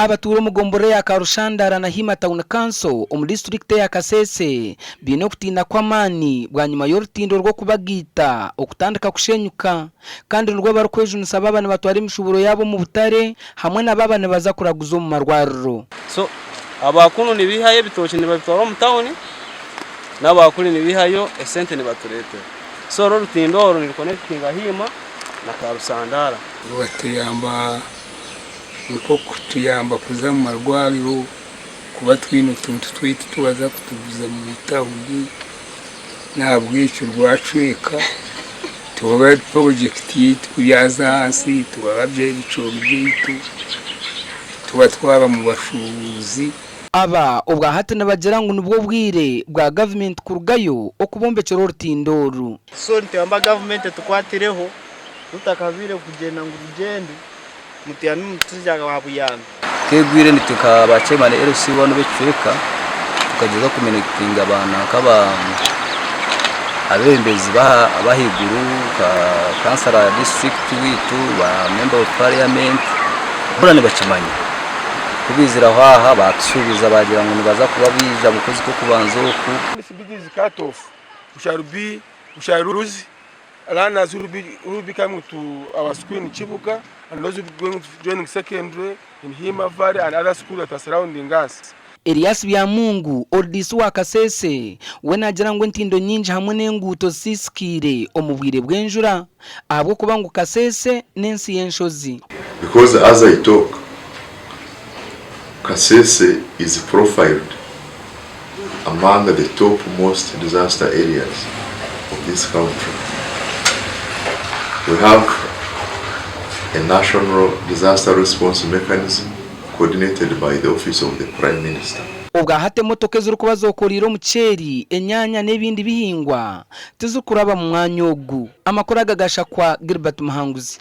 abatura mugombore ya Karushandaara na Hima Town Council mu district ya Kasese bino kutinda kw'amani bwa nyuma y'Orutindo rwo kubagita okutandika kushenyuka kandi rwo barukwejunusa babana batwara imishuburo yabo mu butare hamwe n'ababana baza kuraguza mu marwariro. So abakunu nibihaye bitoki nibabitwara mu town n'abakuru nibihayo esente nibaturete. So Orutindo ni connecting Hima na Karushandaara. Batuyamba niko kutuyamba kuza mu marwariro kuba twino tuntu twite tubaza kutuvuza mu mutawundi nabwicu rwacweka tuba project yitu yaza hasi tubabye ibicobi byitu tuba twaba mu bashuzi aba ubwa hati nabagera ngo nubwo bwire bwa government kurugayo okubombekera Orutindoro. So ntiyamba government tukwatireho tutakavire kugenda ngo urugendo mutiyanu mutujyaga babuyana kegwire nitukaba chemane LC bano becweka tukageza kumenekinga abana kaba abembezi abahiguru ka kansara district witu ba member of parliament burane bakimanye kubizira haha bakisubiza bagira ngo nibaza kuba bija bukozi ko kubanza oku this cut off usharuzi learners will be coming to our school in Chibuga and those will be going to joining secondary in Hima Valley and other schools that are surrounding us. Elias Byamungu ordisi wa Kasese wenagira ngo ntindo nyinji hamwe n'enguto siskire omubwire bwenjura ahubwo kuba ngo Kasese nensi yenshozi. Because as I talk, Kasese is profiled among the top most disaster areas of this country. We have a national disaster response mechanism coordinated by the office of the Prime Minister. Ubwa hate motoke zuru kubazokorira umuceri enyanya n'ebindi bihingwa tuzukuraba mu mwanya ogu amakuru agagasha kwa Gilbert Muhanguzi.